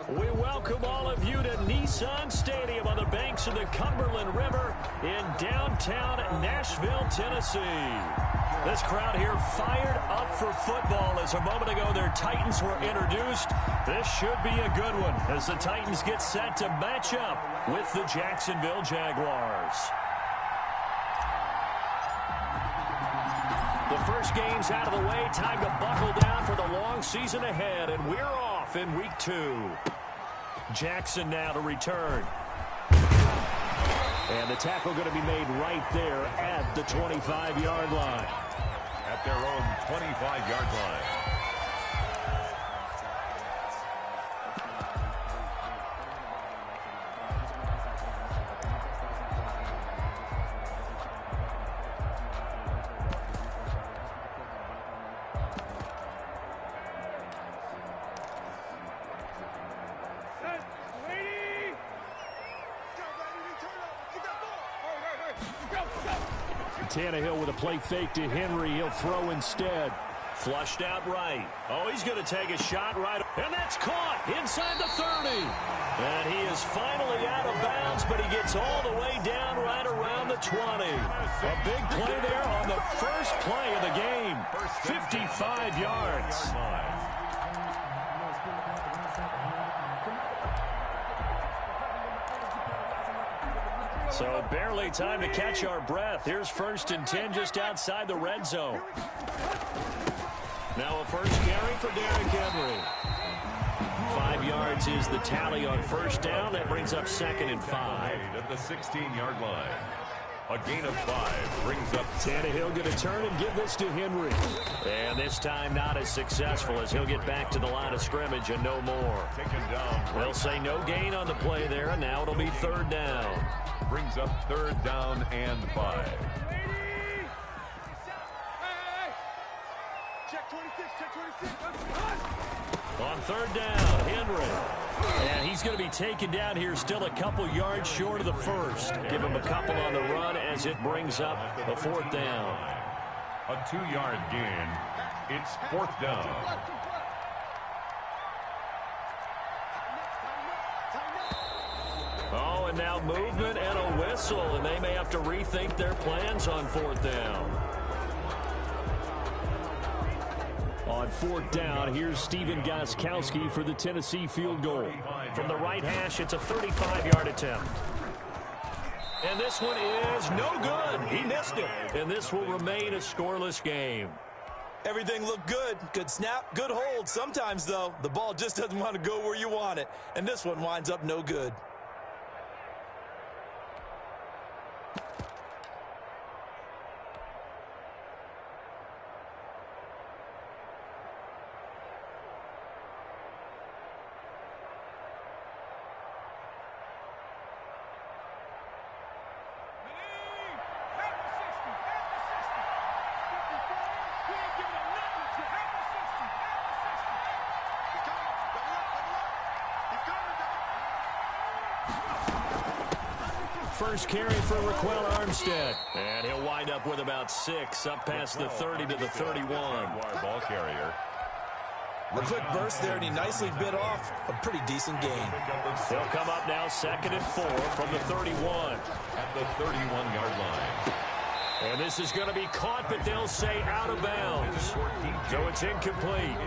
We welcome all of you to Nissan Stadium on the banks of the Cumberland River in downtown Nashville, Tennessee. This crowd here fired up for football as a moment ago their Titans were introduced. This should be a good one as the Titans get set to match up with the Jacksonville Jaguars. The first game's out of the way. Time to buckle down for the long season ahead, and we're off in week 2. Jackson now to return. And the tackle going to be made right there at the 25-yard line. At their own 25-yard line. Tannehill with a play fake to Henry. He'll throw instead. Flushed out right. Oh, he's going to take a shot right. And that's caught inside the 30. And he is finally out of bounds, but he gets all the way down right around the 20. A big play there on the first play of the game. 55 yards. So barely time to catch our breath. Here's 1st and 10 just outside the red zone. Now a first carry for Derrick Henry. 5 yards is the tally on first down. That brings up 2nd and 5. At the 16-yard line. A gain of 5 brings up. Tannehill going to turn and give this to Henry. And this time not as successful as he'll get back to the line of scrimmage and no more. Taken down. They'll say no gain on the play there, and now it'll be 3rd down. Brings up 3rd down and 5. Check 26, check 26. On 3rd down, Henry. And he's going to be taken down here still a couple yards short of the first. Give him a couple on the run as it brings up a 4th down. A 2-yard gain. It's 4th down. Oh, and now movement and a whistle, and they may have to rethink their plans on 4th down. On 4th down, here's Stephen Gostkowski for the Tennessee field goal. From the right hash, it's a 35-yard attempt. And this one is no good. He missed it. And this will remain a scoreless game. Everything looked good. Good snap, good hold. Sometimes, though, the ball just doesn't want to go where you want it. And this one winds up no good. First carry for Raquel Armstead. And he'll wind up with about 6 up past the 30 to the 31. Ball carrier. A quick burst there, and he nicely bit off a pretty decent gain. He'll come up now 2nd and 4 from the 31. At the 31-yard line. And this is going to be caught, but they'll say out of bounds. So it's incomplete.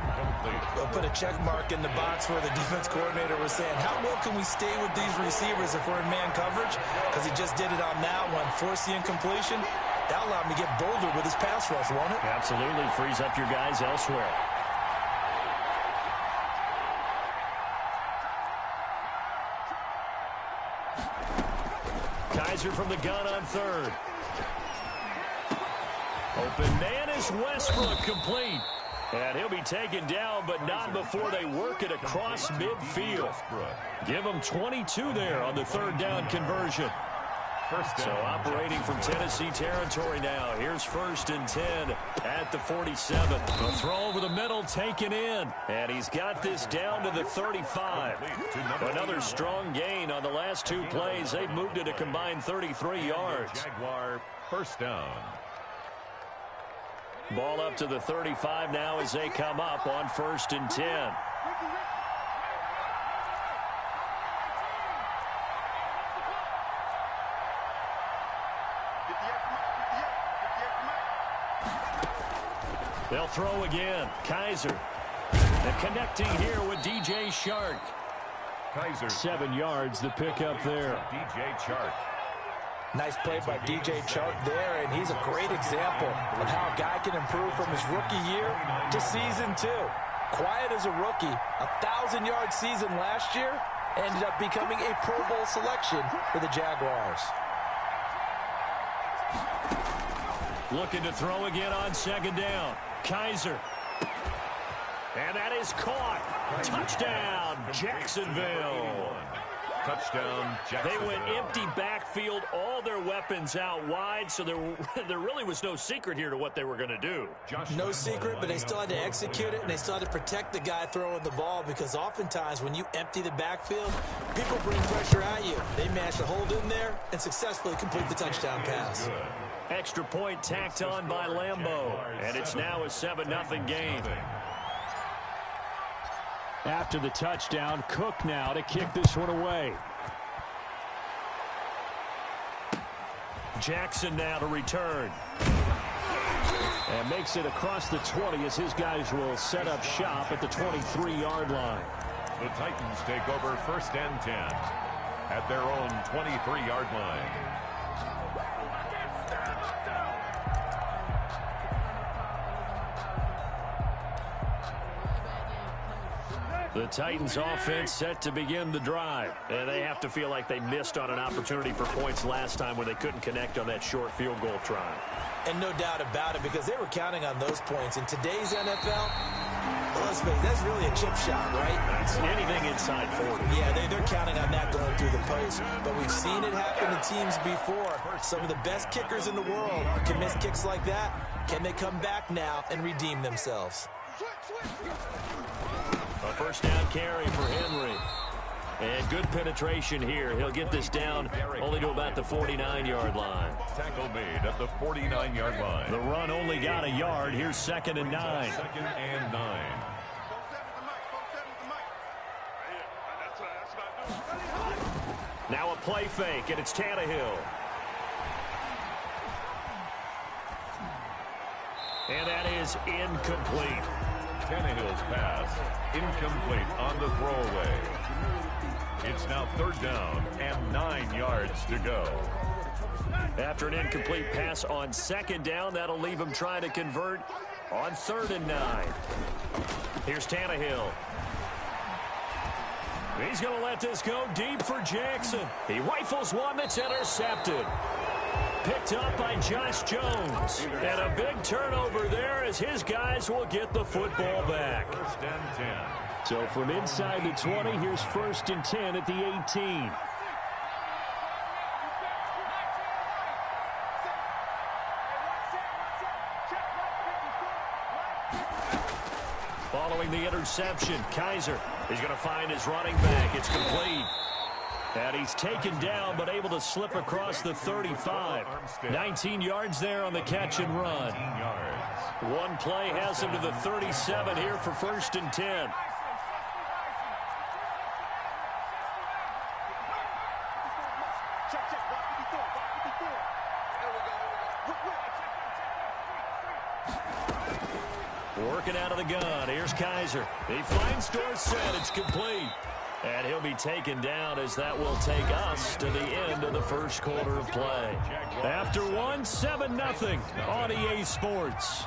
They'll put a check mark in the box where the defense coordinator was saying, how well can we stay with these receivers if we're in man coverage? Because he just did it on that one. Force the incompletion. That allowed him to get bolder with his pass rush, won't it? Absolutely. Frees up your guys elsewhere. Kaiser from the gun on 3rd. Open man is Westbrook, complete. And he'll be taken down, but not before they work it across midfield. Give him 22 there on the 3rd down conversion. So operating from Tennessee territory now. Here's 1st and 10 at the 47. A throw over the middle taken in. And he's got this down to the 35. Another strong gain on the last 2 plays. They've moved it a combined 33 yards. Jaguar 1st down. Ball up to the 35 now as they come up on 1st and 10. They'll throw again. Kaiser. And connecting here with DJ Chark. Kaiser. 7 yards, the pickup there. DJ Chark. Nice play by DJ Chark there, and he's a great example of how a guy can improve from his rookie year to season 2. Quiet as a rookie, 1,000-yard season last year, ended up becoming a Pro Bowl selection for the Jaguars. Looking to throw again on 2nd down. Kaiser. And that is caught. Touchdown, Jacksonville. Touchdown, Jacksonville. They went empty backfield, all their weapons out wide, so there really was no secret here to what they were going to do. No secret, but they still had to execute it, and they still had to protect the guy throwing the ball, because oftentimes when you empty the backfield, people bring pressure at you. They managed to hold in there and successfully complete the touchdown pass. Extra point tacked on by Lambeau, and it's now a 7-0 game. After the touchdown, Cook now to kick this one away. Jackson now to return. And makes it across the 20 as his guys will set up shop at the 23-yard line. The Titans take over 1st and 10 at their own 23-yard line. The Titans offense set to begin the drive. And they have to feel like they missed on an opportunity for points last time when they couldn't connect on that short field goal try. And no doubt about it, because they were counting on those points. In today's NFL, let's face it, that's really a chip shot, right? That's anything inside 40. Yeah, they're counting on that going through the post. But we've seen it happen to teams before. Some of the best kickers in the world can miss kicks like that. Can they come back now and redeem themselves? A 1st down carry for Henry. And good penetration here. He'll get this down only to about the 49-yard line. Tackle made at the 49-yard line. The run only got a yard. Here's 2nd and 9. 2nd and 9. Now a play fake, and it's Tannehill. And that is incomplete. Tannehill's pass incomplete on the throwaway. It's now 3rd down and 9 yards to go. After an incomplete pass on 2nd down, that'll leave him trying to convert on 3rd and 9. Here's Tannehill. He's going to let this go deep for Jackson. He rifles one that's intercepted. Picked up by Josh Jones. And a big turnover there as his guys will get the football back. 1st and 10. So from inside the 20, here's 1st and 10 at the 18. Following the interception, Kaiser is going to find his running back. It's complete. And he's taken down, but able to slip across the 35. 19 yards there on the catch and run. 19 yards. One play has him to the 37 here for 1st and 10. Working out of the gun. Here's Kaiser. He finds Dorsett. It's complete. And he'll be taken down as that will take us to the end of the 1st quarter of play. After 7-0 on EA Sports.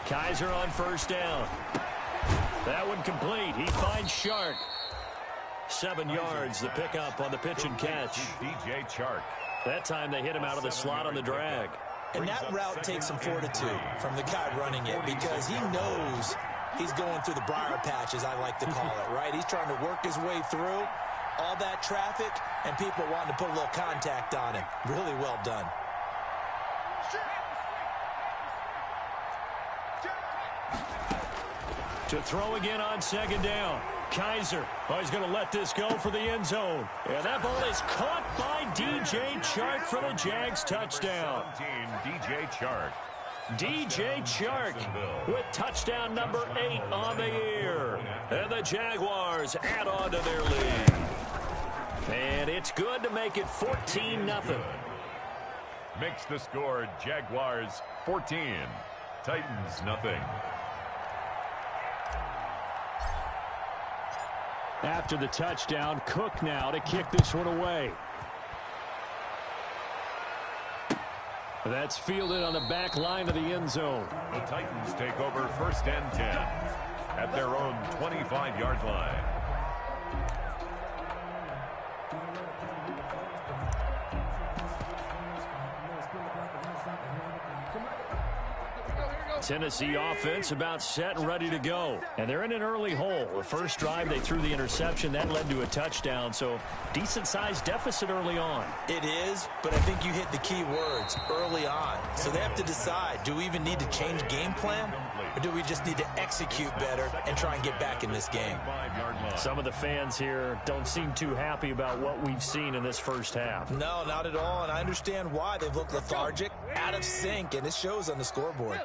Kaiser on 1st down. That one complete. He finds Chark. 7 yards, the pickup on the pitch and catch. DJ Chark. That time they hit him out of the slot on the drag. And that route takes some fortitude from the guy running it, because he knows he's going through the briar patch, as I like to call it, right? He's trying to work his way through all that traffic and people wanting to put a little contact on him. Really well done. To throw again on 2nd down. Kaiser. Oh, he's going to let this go for the end zone. And that ball is caught by DJ Chark for the Jags touchdown. 17, DJ Chark. DJ Chark with touchdown number 8 on the year. And the Jaguars add on to their lead. And it's good to make it 14-0. Makes the score Jaguars 14, Titans nothing. After the touchdown, Cook now to kick this one away. That's fielded on the back line of the end zone. The Titans take over 1st and 10 at their own 25-yard line. Tennessee offense about set and ready to go. And they're in an early hole. The first drive, they threw the interception. That led to a touchdown. So decent-sized deficit early on. It is, but I think you hit the key words, early on. So they have to decide, do we even need to change game plan? Or do we just need to execute better and try and get back in this game? Some of the fans here don't seem too happy about what we've seen in this first half. No, not at all. And I understand why. They've looked lethargic, out of sync, and it shows on the scoreboard.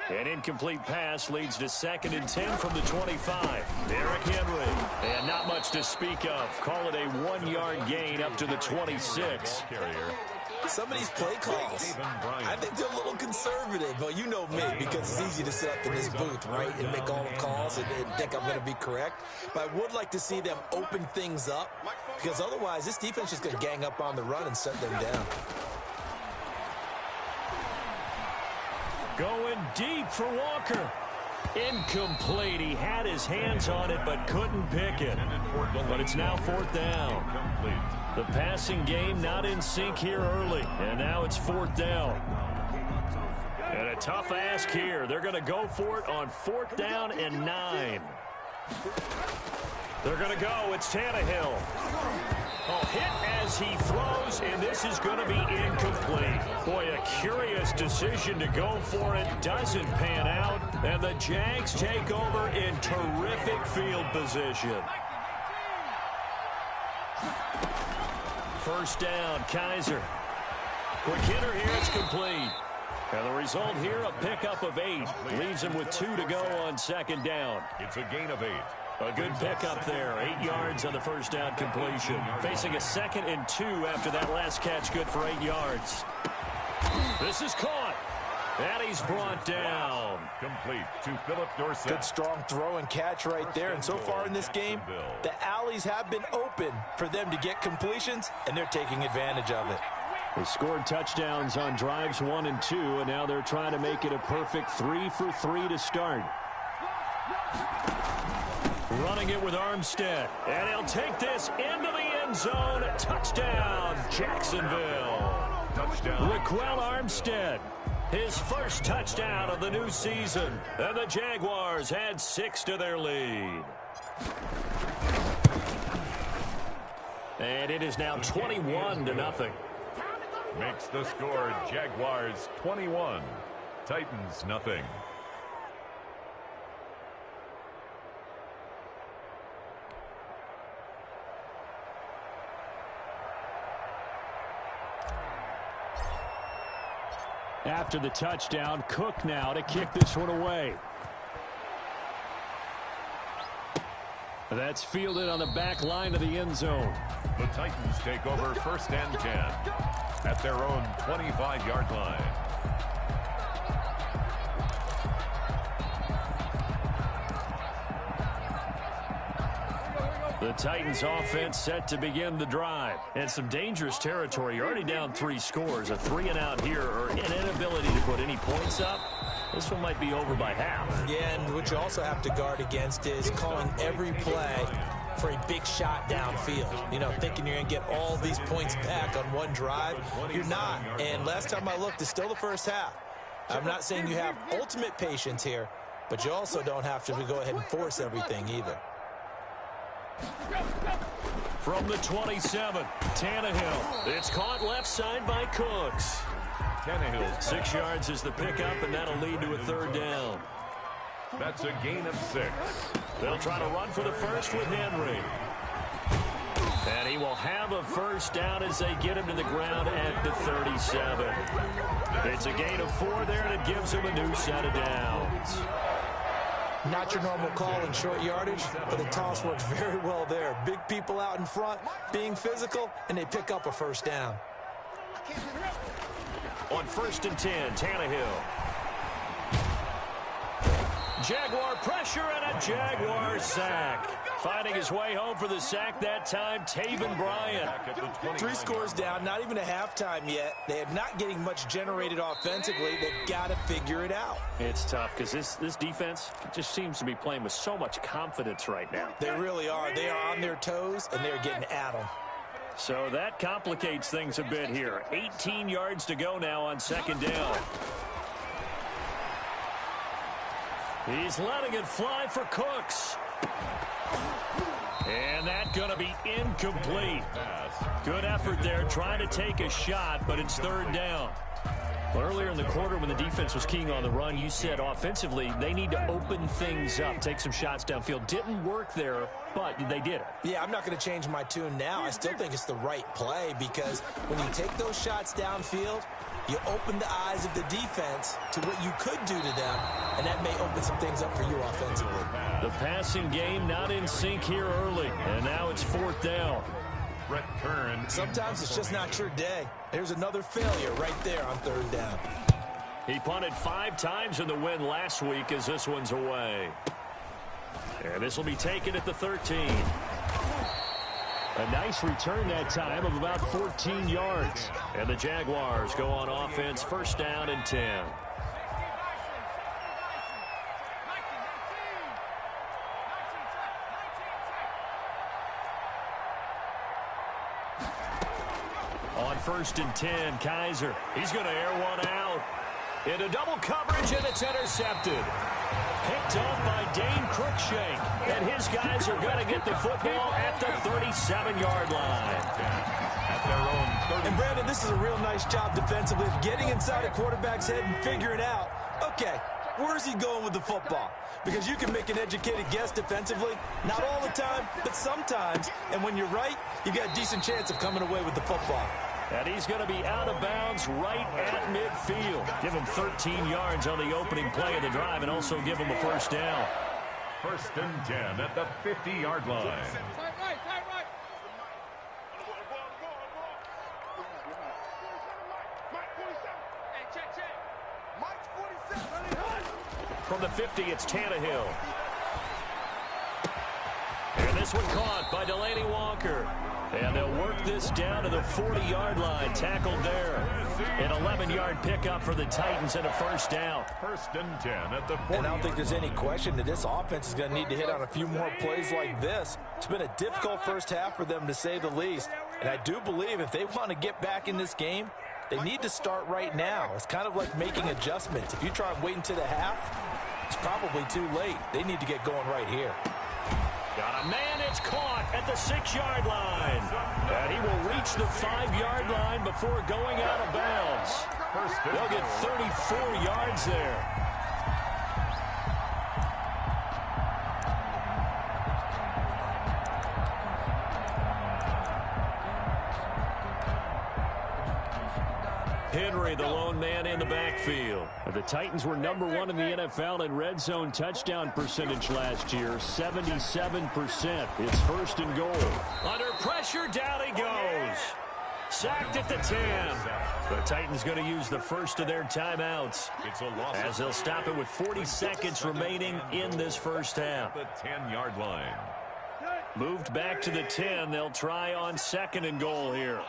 An incomplete pass leads to 2nd and 10 from the 25. Derrick Henry. And not much to speak of. Call it a 1-yard gain up to the 26. Some of these play calls, I think they're a little conservative. But you know me, because it's easy to sit up in this booth, right, and make all the calls and think I'm going to be correct. But I would like to see them open things up, because otherwise this defense is going to gang up on the run and shut them down. Going deep for Walker. Incomplete. He had his hands on it but couldn't pick it. But it's now 4th down. The passing game not in sync here early. And now it's 4th down. And a tough ask here. They're going to go for it on 4th down and 9. They're going to go. It's Tannehill. Oh, hit as he throws, and this is going to be incomplete. Boy, a curious decision to go for it. Doesn't pan out, and the Jags take over in terrific field position. 1st down, Kaiser. Quick hitter here, it's complete. And the result here, a pickup of 8. Leaves him with 2 to go on 2nd down. It's a gain of 8. A good pickup there. 8 yards on the 1st down completion. Facing a 2nd and 2 after that last catch, good for 8 yards. This is caught. And he's brought down. Complete to Philip Dorsett. Good strong throw and catch right there. And so far in this game, the alleys have been open for them to get completions, and they're taking advantage of it. They scored touchdowns on drives 1 and 2, and now they're trying to make it a perfect 3 for 3 to start. Running it with Armstead. And he'll take this into the end zone. Touchdown, Jacksonville. Touchdown. Raquel Armstead. His first touchdown of the new season. And the Jaguars add 6 to their lead. And it is now 21-0. Makes the score Jaguars 21, Titans nothing. After the touchdown, Cook now to kick this one away. That's fielded on the back line of the end zone. The Titans take over 1st and 10 at their own 25-yard line. The Titans offense set to begin the drive. And some dangerous territory. You're already down 3 scores. A 3-and-out here, or an inability to put any points up. This one might be over by half. Yeah, and what you also have to guard against is calling every play for a big shot downfield. You know, thinking you're going to get all these points back on one drive. You're not. And last time I looked, it's still the first half. I'm not saying you have ultimate patience here, but you also don't have to go ahead and force everything either. From the 27, Tannehill. It's caught left side by Cooks. Tannehill. 6 yards is the pickup, and that'll lead to a 3rd down. That's a gain of 6. They'll try to run for the first with Henry. And he will have a first down as they get him to the ground at the 37. It's a gain of 4 there, and it gives him a new set of downs. Not your normal call in short yardage, but the toss works very well there. Big people out in front, being physical, and they pick up a first down. On 1st and 10, Tannehill. Jaguar pressure and a Jaguar sack. Finding his way home for the sack that time, Taven Bryan. 3 scores down, not even a halftime yet. They are not getting much generated offensively. They've got to figure it out. It's tough because this defense just seems to be playing with so much confidence right now. They really are. They are on their toes, and they're getting at them. So that complicates things a bit here. 18 yards to go now on 2nd down. He's letting it fly for Cooks. And that's going to be incomplete. Good effort there trying to take a shot, but it's 3rd down. Well, earlier in the quarter when the defense was keying on the run, you said offensively they need to open things up, take some shots downfield. Didn't work there, but they did it. Yeah, I'm not going to change my tune now. I still think it's the right play because when you take those shots downfield, you open the eyes of the defense to what you could do to them, and that may open some things up for you offensively. The passing game not in sync here early, and now it's 4th down. Sometimes it's just not your day. There's another failure right there on 3rd down. He punted 5 times in the win last week as this one's away. And this will be taken at the 13. A nice return that time of about 14 yards. And the Jaguars go on offense, 1st down and 10. On 1st and 10, Kaiser. He's going to air one out. Into double coverage, and it's intercepted. Picked off by Dane Cruikshank. And his guys are going to get the football at the 37-yard line. At their own 30. And, Brandon, this is a real nice job defensively of getting inside a quarterback's head and figuring out, okay, where's he going with the football? Because you can make an educated guess defensively, not all the time, but sometimes. And when you're right, you got a decent chance of coming away with the football. And he's going to be out of bounds right at midfield. Give him 13 yards on the opening play of the drive and also give him a first down. 1st and 10 at the 50-yard line. From the 50, it's Tannehill. And this one caught by Delaney Walker. And they'll work this down to the 40-yard line. Tackled there. An 11-yard pickup for the Titans and a first down. 1st and 10 at the 40. And I don't think there's any question that this offense is going to need to hit on a few more plays like this. It's been a difficult first half for them, to say the least. And I do believe if they want to get back in this game, they need to start right now. It's kind of like making adjustments. If you try and wait until the half, it's probably too late. They need to get going right here. Got a man, it's caught at the 6-yard line. And he will reach the 5-yard line before going out of bounds. They'll get 34 yards there. Henry, the lone man in the backfield. The Titans were #1 in the NFL in red zone touchdown percentage last year, 77%. It's 1st and goal. Under pressure, down he goes. Sacked at the 10. The Titans going to use the first of their timeouts as they'll stop it with 40 seconds remaining in this first half. The 10-yard line. Moved back to the 10. They'll try on 2nd and goal here.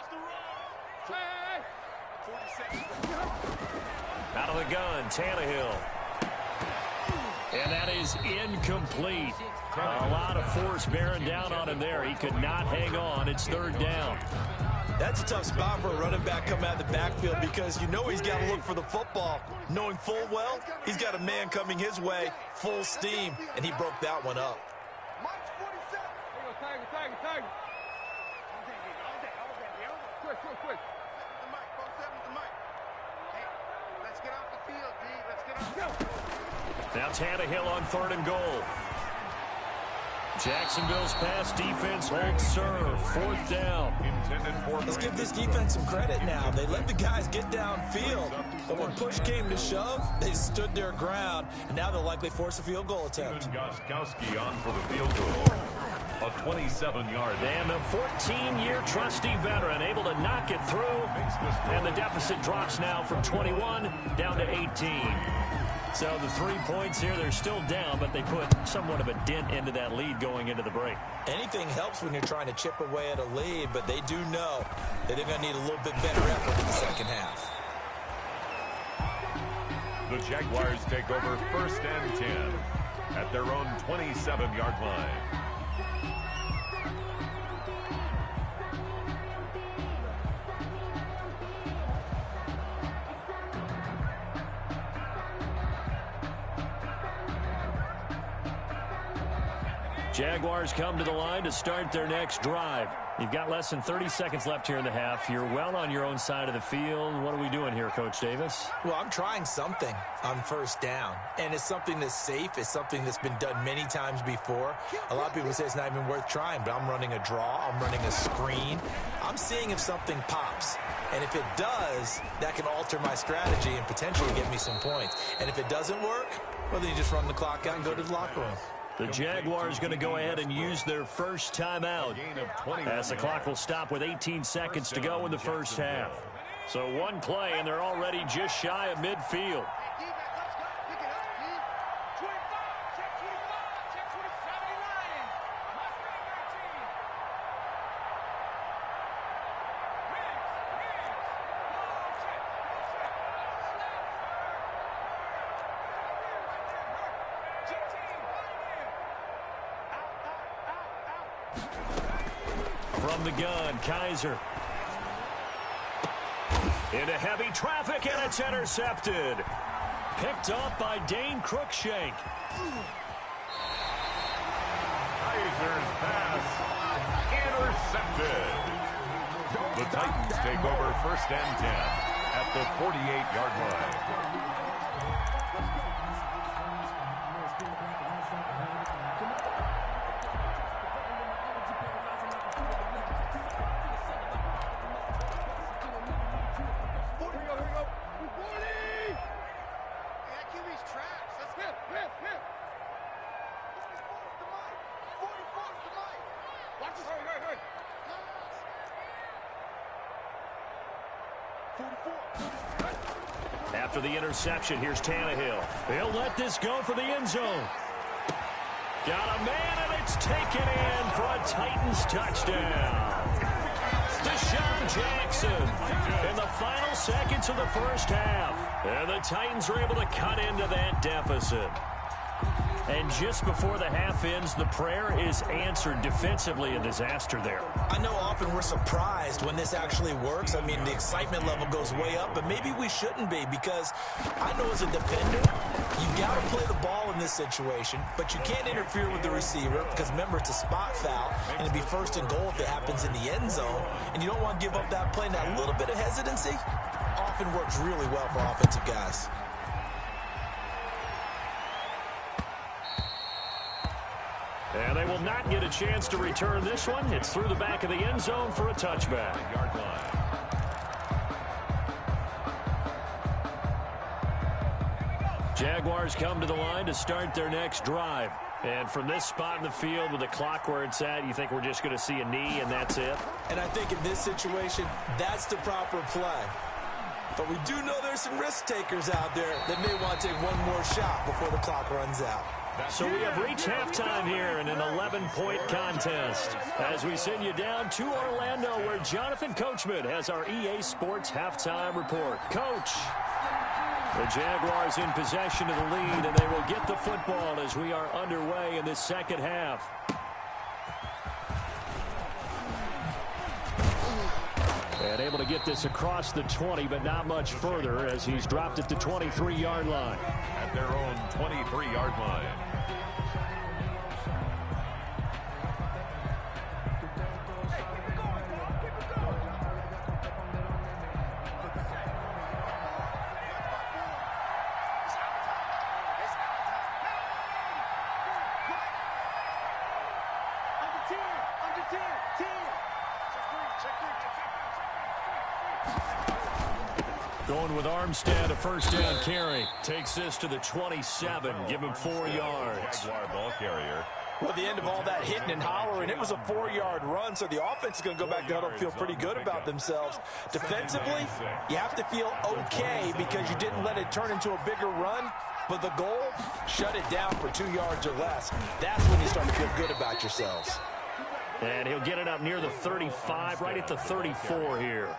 Out of the gun, Tannehill. And that is incomplete. A lot of force bearing down on him there. He could not hang on. It's 3rd down. That's a tough spot for a running back coming out of the backfield because you know he's got to look for the football, knowing full well he's got a man coming his way, full steam, and he broke that one up. Quick. Let's get off the field, D. Let's get off the field. Now Tannehill on 3rd and goal. Jacksonville's pass defense holds serve. 4th down. Let's give this defense some credit now. They let the guys get downfield, but when push came to shove, they stood their ground, and now they'll likely force a field goal attempt. Gostkowski on for the field goal. A 27-yard. And a 14-year trusty veteran able to knock it through, and the deficit drops now from 21 down to 18. So the 3 points here, they're still down, but they put somewhat of a dent into that lead going into the break. Anything helps when you're trying to chip away at a lead, but they do know that they're going to need a little bit better effort in the second half. The Jaguars take over 1st and 10 at their own 27-yard line. Jaguars come to the line to start their next drive. You've got less than 30 seconds left here in the half. You're well on your own side of the field. What are we doing here, Coach Davis? Well, I'm trying something on 1st down, and it's something that's safe. It's something that's been done many times before. A lot of people say it's not even worth trying, but I'm running a draw. I'm running a screen. I'm seeing if something pops. And if it does, that can alter my strategy and potentially get me some points. And if it doesn't work, well, then you just run the clock out and go to the locker room. The Jaguars going to go ahead and use their first timeout as the clock will stop with 18 seconds to go in the first half. So one play, and they're already just shy of midfield. From the gun, Kaiser. Into heavy traffic, and it's intercepted. Picked up by Dane Cruikshank. Kaiser's pass intercepted. The Titans take over 1st and 10 at the 48-yard line. After the interception, here's Tannehill. He'll let this go for the end zone. Got a man, and it's taken in for a Titans touchdown. Deshaun Jackson in the final seconds of the first half. And the Titans are able to cut into that deficit. And just before the half ends, the prayer is answered. Defensively, a disaster there. I know often we're surprised when this actually works. I mean, the excitement level goes way up, but maybe we shouldn't be, because I know as a defender, you've got to play the ball in this situation, but you can't interfere with the receiver because, remember, it's a spot foul, and it'd be 1st and goal if it happens in the end zone, and you don't want to give up that play. And that little bit of hesitancy often works really well for offensive guys. And they will not get a chance to return this one. It's through the back of the end zone for a touchback. Jaguars come to the line to start their next drive. And from this spot in the field with the clock where it's at, you think we're just going to see a knee and that's it? And I think in this situation, that's the proper play. But we do know there's some risk takers out there that may want to take one more shot before the clock runs out. So we have reached halftime here in an 11-point contest as we send you down to Orlando, where Jonathan Coachman has our EA Sports halftime report. Coach, the Jaguars in possession of the lead, and they will get the football as we are underway in this second half. And able to get this across the 20, but not much further as he's dropped it to 23-yard line. At their own 23-yard line. Going with Armstead, a first down carry. Takes this to the 27. Give him 4 yards. Jaguar ball carrier. Well, at the end of all that hitting and hollering, it was a 4-yard run, so the offense is going to go back to huddle and feel pretty good about themselves. Defensively, you have to feel okay because you didn't let it turn into a bigger run, but the goal, shut it down for 2 yards or less. That's when you start to feel good about yourselves. And he'll get it up near the 35, right at the 34 here.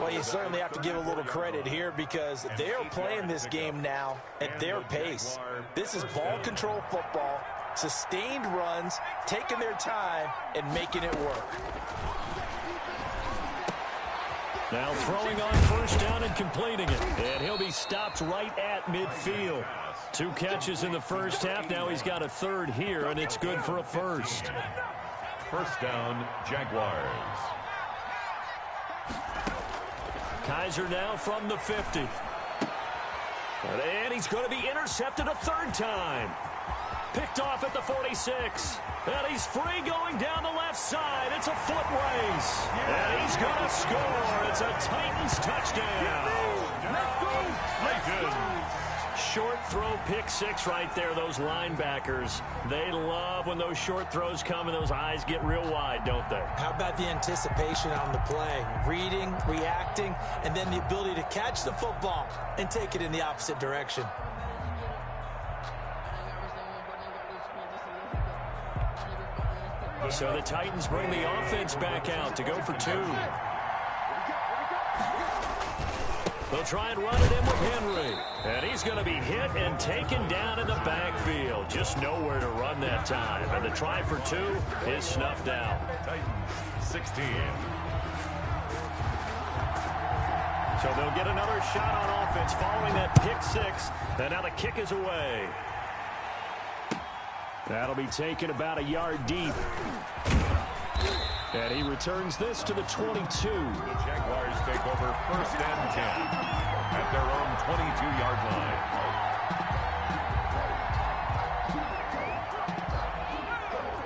Well, you certainly have to give a little credit here because they're playing this game now at their pace. This is ball control football. Sustained runs, taking their time, and making it work. Now throwing on first down and completing it. And he'll be stopped right at midfield. 2 catches in the first half. Now he's got a third here, and it's good for a first. First down, Jaguars. Kaiser now from the 50. And he's going to be intercepted a third time. Picked off at the 46. And he's free going down the left side. It's a foot race. And he's going to score. It's a Titans touchdown. Short throw, pick 6 right there. Those linebackers, they love when those short throws come and those eyes get real wide, don't they? How about the anticipation on the play? Reading, reacting, and then the ability to catch the football and take it in the opposite direction. So the Titans bring the offense back out to go for 2. They'll try and run it in with Henry. And he's going to be hit and taken down in the backfield. Just nowhere to run that time. And the try for 2 is snuffed out. Titans 16. So they'll get another shot on offense following that pick 6. And now the kick is away. That'll be taken about a yard deep. And he returns this to the 22. The Jaguars take over first and 10 at their own 22-yard line.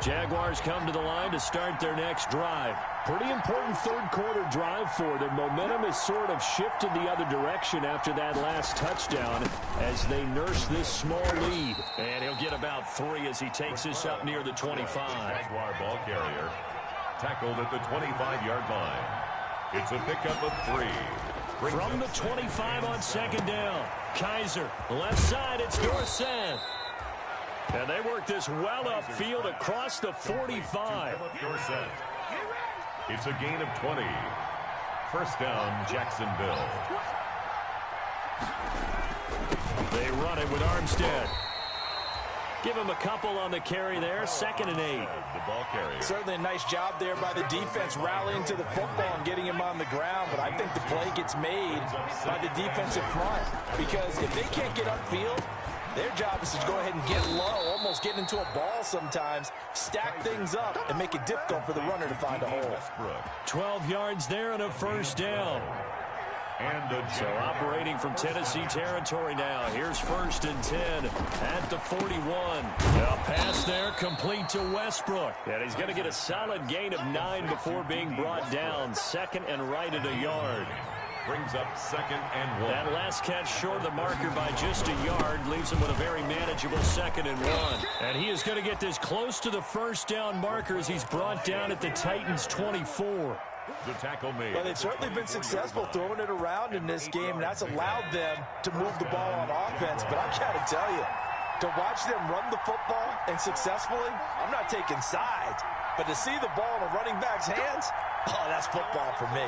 Jaguars come to the line to start their next drive. Pretty important third-quarter drive for them. Momentum has sort of shifted the other direction after that last touchdown as they nurse this small lead. And he'll get about 3 as he takes this up near the 25. Jaguar ball carrier tackled at the 25-yard line. It's a pickup of 3. From the 25 on second down. Kaiser, left side, it's Dorsett. And they work this well upfield across the 45. Dorsett. It's a gain of 20. First down, Jacksonville. They run it with Armstead. Give him a couple on the carry there. 2nd and 8. The ball carrier. Certainly a nice job there by the defense rallying to the football and getting him on the ground. But I think the play gets made by the defensive front. Because if they can't get upfield, their job is to go ahead and get low, almost get into a ball sometimes, stack things up, and make it difficult for the runner to find a hole. 12 yards there and a first down. So operating from Tennessee territory now. Here's 1st and 10 at the 41. A pass there complete to Westbrook. And he's going to get a solid gain of 9 before being brought down. 2nd and right at a yard. Brings up 2nd and 1. That last catch short of the marker by just a yard leaves him with a very manageable 2nd and 1. And he is going to get this close to the first down marker as he's brought down at the Titans 24. The tackle made. Well, they've certainly been successful throwing it around in this game, and that's allowed them to move the ball on offense. But I've got to tell you, to watch them run the football and successfully, I'm not taking sides. But to see the ball in a running back's hands, oh, that's football for me.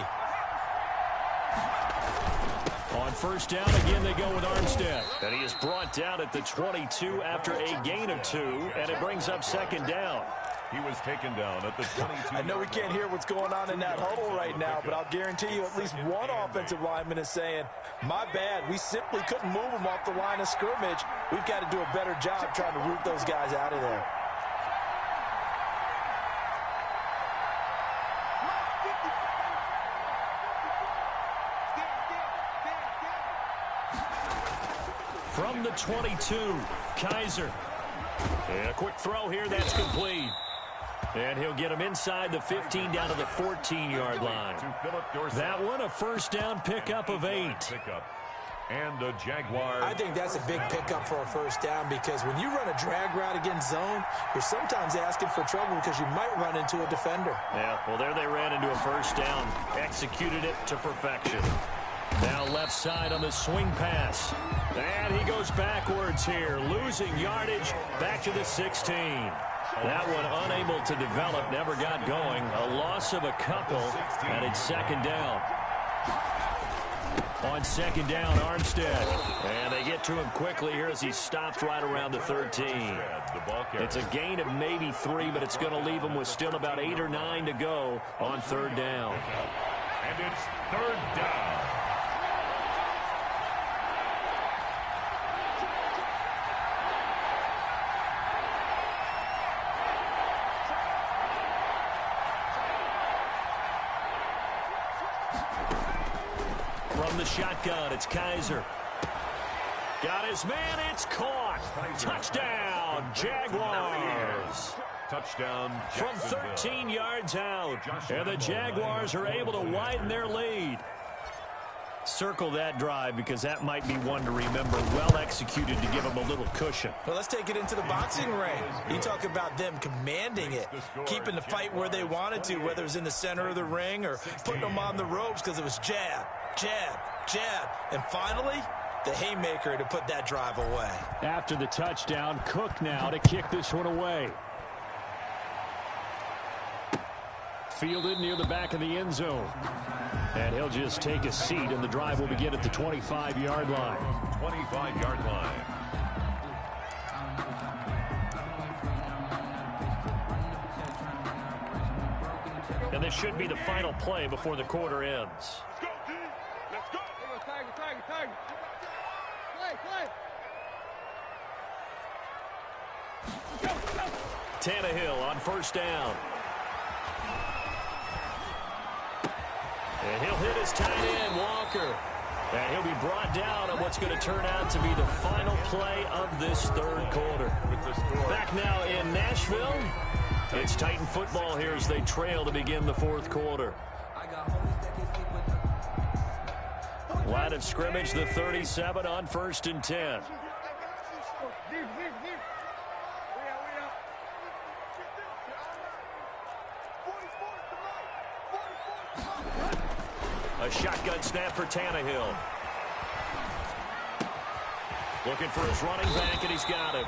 On first down, again, they go with Armstead. And he is brought down at the 22 after a gain of 2, and it brings up 2nd down. He was taken down at the 22. I know we can't hear what's going on in that huddle right now, but I'll guarantee you at least one offensive lineman is saying, my bad, we simply couldn't move them off the line of scrimmage. We've got to do a better job trying to root those guys out of there. From the 22, Kaiser. And a quick throw here, that's complete. And he'll get him inside the 15 down to the 14-yard line. That one a first down pickup of 8. And the Jaguars. I think that's a big pickup for a first down because when you run a drag route against zone, you're sometimes asking for trouble because you might run into a defender. Yeah, well, there they ran into a first down. Executed it to perfection. Now left side on the swing pass. And he goes backwards here, losing yardage back to the 16. That one unable to develop, never got going. A loss of a couple, and it's second down. On second down, Armstead. And they get to him quickly here as he stopped right around the 13. It's a gain of maybe 3, but it's going to leave him with still about 8 or 9 to go on third down. And it's third down. From the shotgun, it's Kaiser. Got his man, it's caught. Touchdown, Jaguars. Touchdown, From 13 yards out. And the Jaguars are able to widen their lead. Circle that drive because that might be one to remember. Well executed to give them a little cushion. Well, let's take it into the boxing ring. You talk about them commanding it, keeping the fight where they wanted to, whether it was in the center of the ring or putting them on the ropes because it was jab, jab, jab. And finally, the haymaker to put that drive away. After the touchdown, Cook now to kick this one away. Fielded near the back of the end zone. And he'll just take a seat, and the drive will begin at the 25-yard line. 25-yard line. And this should be the final play before the quarter ends. Let's go. Tiger. Play. Tannehill on first down. And he'll hit his tight end, Walker. And he'll be brought down on what's going to turn out to be the final play of this third quarter. Back now in Nashville. It's Titan football here as they trail to begin the fourth quarter. Line of scrimmage, the 37 on 1st and 10. A shotgun snap for Tannehill. Looking for his running back, and he's got him.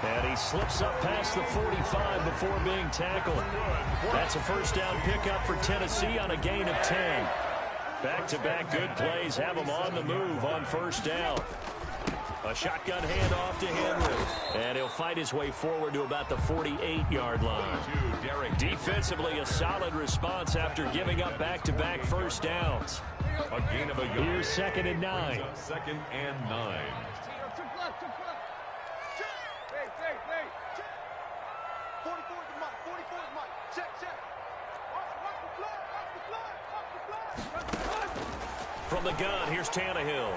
And he slips up past the 45 before being tackled. That's a first down pickup for Tennessee on a gain of 10. Back-to-back good plays have him on the move on first down. A shotgun handoff to Henry. And he'll fight his way forward to about the 48-yard line. Defensively, a solid response after giving up back-to-back first downs. A gain of a yard. Here's 2nd and 9. 2nd and 9. From the gun, here's Tannehill.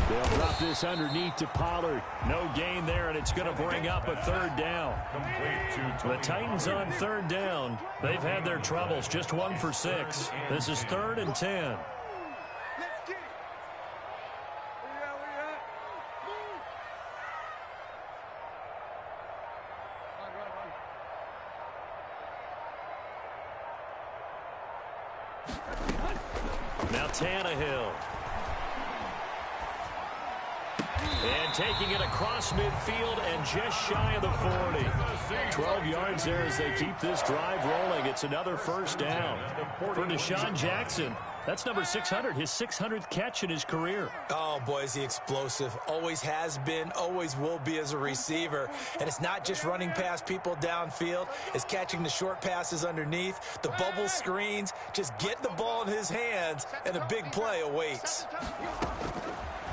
They'll drop this underneath to Pollard. No gain there, and it's going to bring up a third down. The Titans on third down. They've had their troubles, just 1 for 6. This is 3rd and 10. Now Tannehill. And taking it across midfield and just shy of the 40. 12 yards there as they keep this drive rolling. It's another first down for Deshaun Jackson. That's number 600, his 600th catch in his career. Oh, boy, is he explosive. Always has been, always will be as a receiver. And it's not just running past people downfield. It's catching the short passes underneath, the bubble screens. Just get the ball in his hands, and a big play awaits.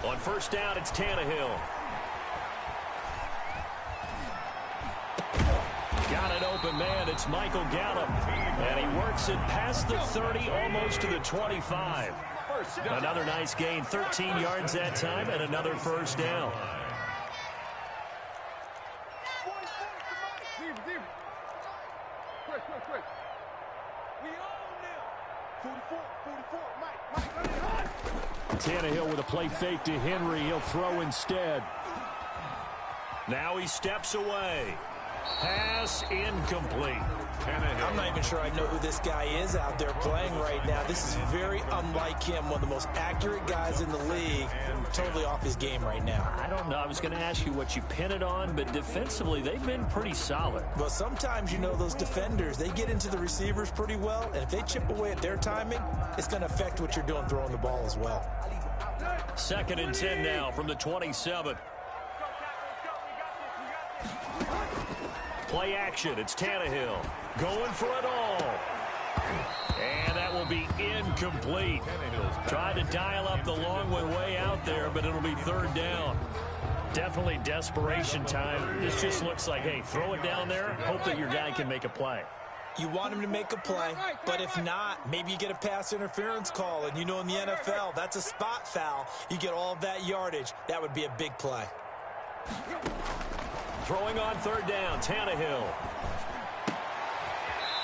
On first down, it's Tannehill. Got an open man. It's Michael Gallup. And he works it past the 30, almost to the 25. Another nice gain, 13 yards that time, and another first down. We own them. 44, Mike. Tannehill with a play fake to Henry. He'll throw instead. Now he steps away. Pass incomplete. I'm not even sure I know who this guy is out there playing right now. This is very unlike him, one of the most accurate guys in the league. Totally off his game right now. I don't know. I was going to ask you what you pin it on, but defensively, they've been pretty solid. Well, sometimes, you know, those defenders, they get into the receivers pretty well, and if they chip away at their timing, it's going to affect what you're doing throwing the ball as well. 2nd and 10 now from the 27. Play action. It's Tannehill going for it all. And that will be incomplete. Tried to dial up the long one way out there, but it'll be 3rd down. Definitely desperation time. This just looks like, hey, throw it down there, hope that your guy can make a play. You want him to make a play, but if not, maybe you get a pass interference call, and you know in the NFL, that's a spot foul. You get all of that yardage. That would be a big play. Throwing on 3rd down, Tannehill.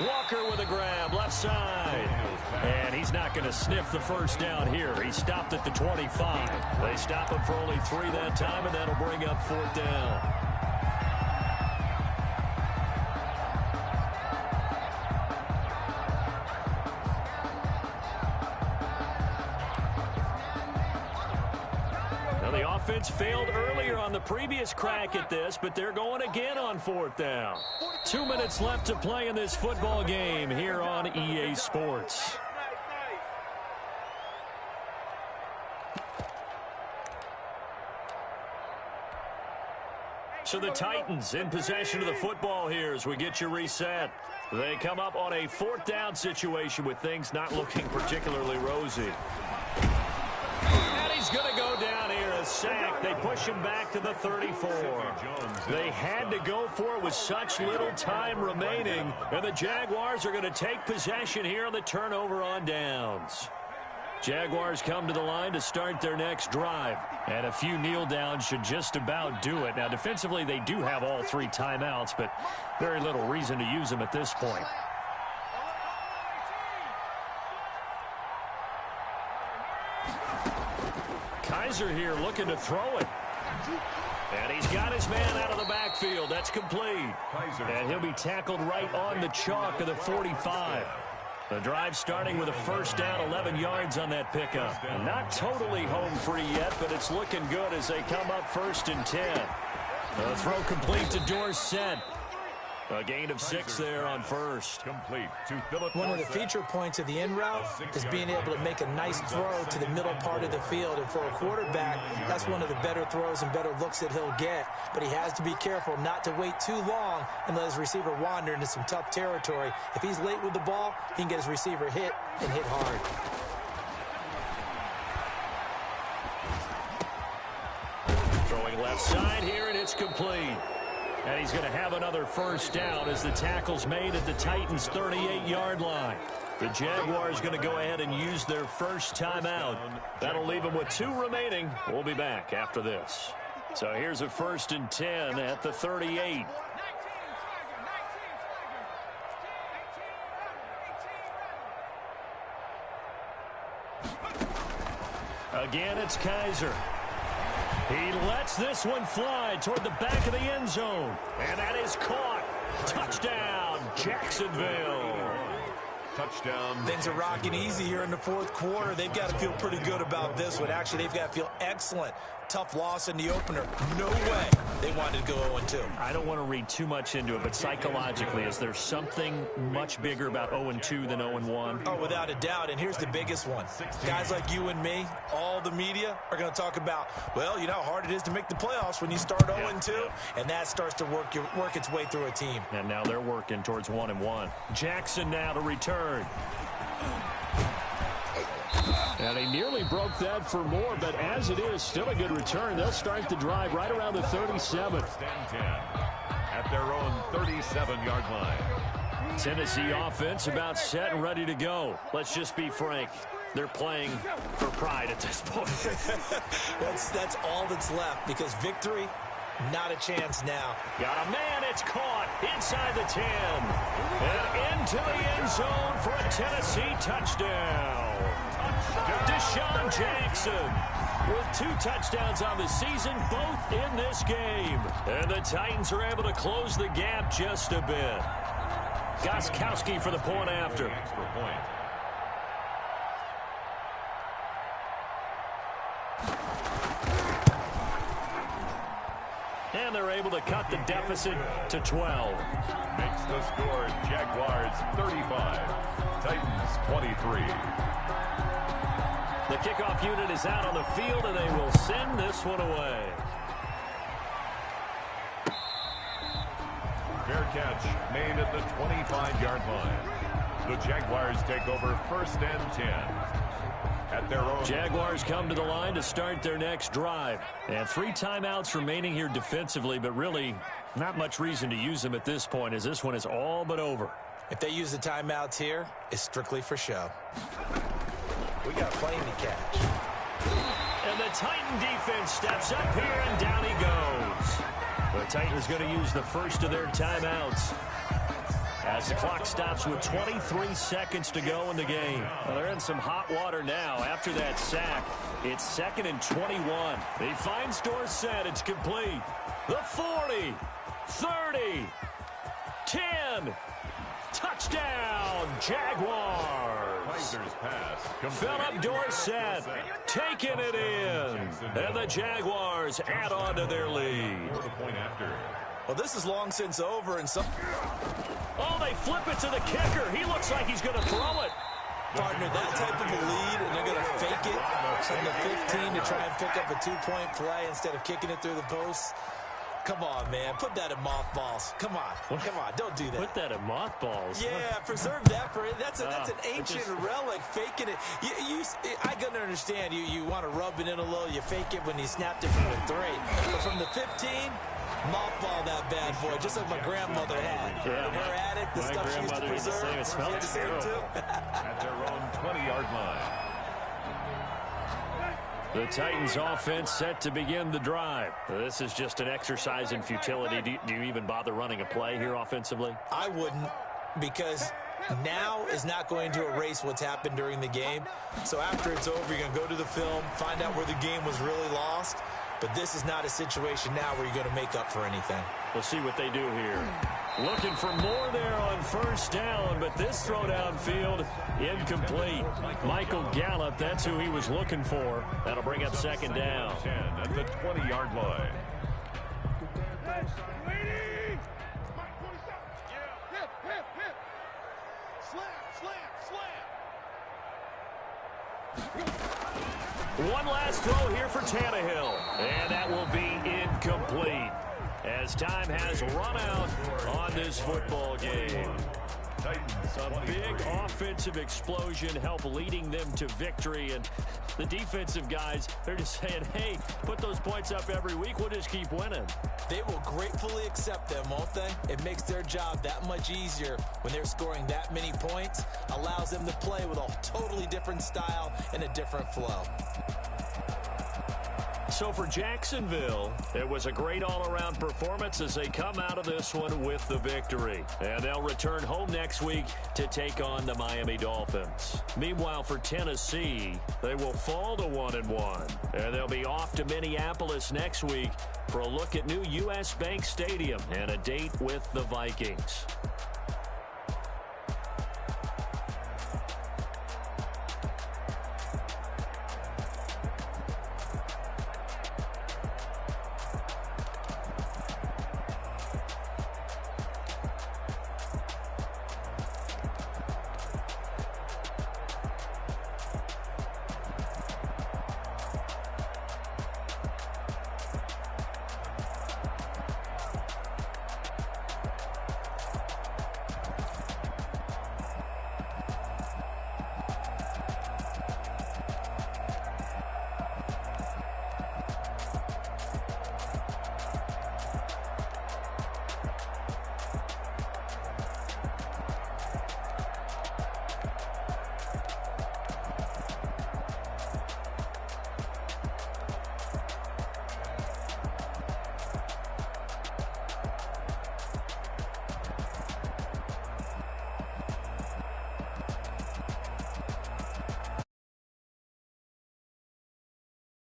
Walker with a grab, left side. And he's not going to sniff the 1st down here. He stopped at the 25. They stop him for only 3 that time, and that'll bring up 4th down. The offense failed earlier on the previous crack at this, but they're going again on 4th down. 2 minutes left to play in this football game here on EA Sports. So the Titans in possession of the football here as we get you reset. They come up on a 4th down situation with things not looking particularly rosy. And he's going to go down here. A sack. They push him back to the 34. They had to go for it with such little time remaining. And the Jaguars are going to take possession here on the turnover on downs. Jaguars come to the line to start their next drive. And a few kneel downs should just about do it. Now, defensively, they do have all 3 timeouts, but very little reason to use them at this point. Kaiser here looking to throw it. And he's got his man out of the backfield. That's complete. And he'll be tackled right on the chalk of the 45. The drive starting with a 1st down, 11 yards on that pickup. Not totally home free yet, but it's looking good as they come up 1st and 10. The throw complete to Dorsett. A gain of 6 there on 1st. Complete to Philip. One of the feature points of the in route is being able to make a nice throw to the middle part of the field. And for a quarterback, that's one of the better throws and better looks that he'll get. But he has to be careful not to wait too long and let his receiver wander into some tough territory. If he's late with the ball, he can get his receiver hit and hit hard. Throwing left side here, and it's complete. And he's going to have another 1st down as the tackle's made at the Titans' 38-yard line. The Jaguars going to go ahead and use their 1st timeout. That'll leave them with 2 remaining. We'll be back after this. So here's a 1st and 10 at the 38. Again, it's Kaiser. He lets this one fly toward the back of the end zone. And that is caught. Touchdown, Jacksonville. Touchdown. Things are rocking easy here in the 4th quarter. They've got to feel pretty good about this one. Actually, they've got to feel excellent. Tough loss in the opener. No way they wanted to go 0-2. I don't want to read too much into it, but psychologically, is there something much bigger about 0-2 than 0-1? Oh, without a doubt. And here's the biggest one. Guys like you and me, all the media, are going to talk about, well, you know how hard it is to make the playoffs when you start 0-2, and that starts to work its way through a team. And now they're working towards 1-1. Jackson now to return. And he nearly broke that for more, but as it is, still a good return. They'll start the drive right around the 37. At their own 37-yard line. Tennessee offense about set and ready to go. Let's just be frank. They're playing for pride at this point. That's all that's left, because victory Not a chance now. Got a man, it's caught inside the 10. And into the end zone for a Tennessee touchdown. Deshaun Jackson with 2 touchdowns on the season, both in this game. And the Titans are able to close the gap just a bit. Gostkowski for the point after. Extra point. And they're able to cut the deficit to 12. Makes the score Jaguars 35, Titans 23. The kickoff unit is out on the field, and they will send this one away. Fair catch made at the 25-yard line. The Jaguars take over 1st and 10. At their own. Jaguars come to the line to start their next drive. And 3 timeouts remaining here defensively, but really not much reason to use them at this point, as this one is all but over. If they use the timeouts here, it's strictly for show. We got a plane to catch. And the Titan defense steps up here, and down he goes. The Titans going to use the first of their timeouts as the clock stops with 23 seconds to go in the game. Well, they're in some hot water now. After that sack, it's 2nd and 21. He finds Dorsett. It's complete. The 40, 30, 10. Touchdown, Jaguars. Kaiser's pass. Philip Dorsett taking it in. And the Jaguars add on to their lead. The point after. Well, this is long since over, and some... Oh, they flip it to the kicker. He looks like he's going to throw it. Partner, that type of a lead, and they're going to fake it from the 15 to try and pick up a 2-point play instead of kicking it through the posts. Come on, man. Put that in mothballs. Come on. Come on. Don't do that. Put that in mothballs. Yeah, preserve that for it. That's an ancient relic. Faking it. I can understand. You want to rub it in a little. You fake it when you snapped it from the 3. But from the 15, mothball that bad boy, just like my grandmother had. Yeah, in her attic, the stuff she used to preserve. It smelled terrible. At their own 20-yard line. The Titans offense set to begin the drive. This is just an exercise in futility. Do you even bother running a play here offensively? I wouldn't, because now is not going to erase what's happened during the game. So after it's over, you're going to go to the film, find out where the game was really lost. But this is not a situation now where you're going to make up for anything. We'll see what they do here. Looking for more there on 1st down, but this throw downfield incomplete. Michael Gallup, that's who he was looking for. That'll bring up 2nd down. 10 at the 20-yard line. One last throw here for Tannehill, and that will be incomplete as time has run out on this football game. A big offensive explosion help leading them to victory, and the defensive guys, they're just saying, hey, put those points up every week, we'll just keep winning. They will gratefully accept them, won't they? It makes their job that much easier when they're scoring that many points, allows them to play with a totally different style and a different flow. So for Jacksonville, it was a great all-around performance as they come out of this one with the victory. And they'll return home next week to take on the Miami Dolphins. Meanwhile, for Tennessee, they will fall to 1-1. And they'll be off to Minneapolis next week for a look at new U.S. Bank Stadium and a date with the Vikings.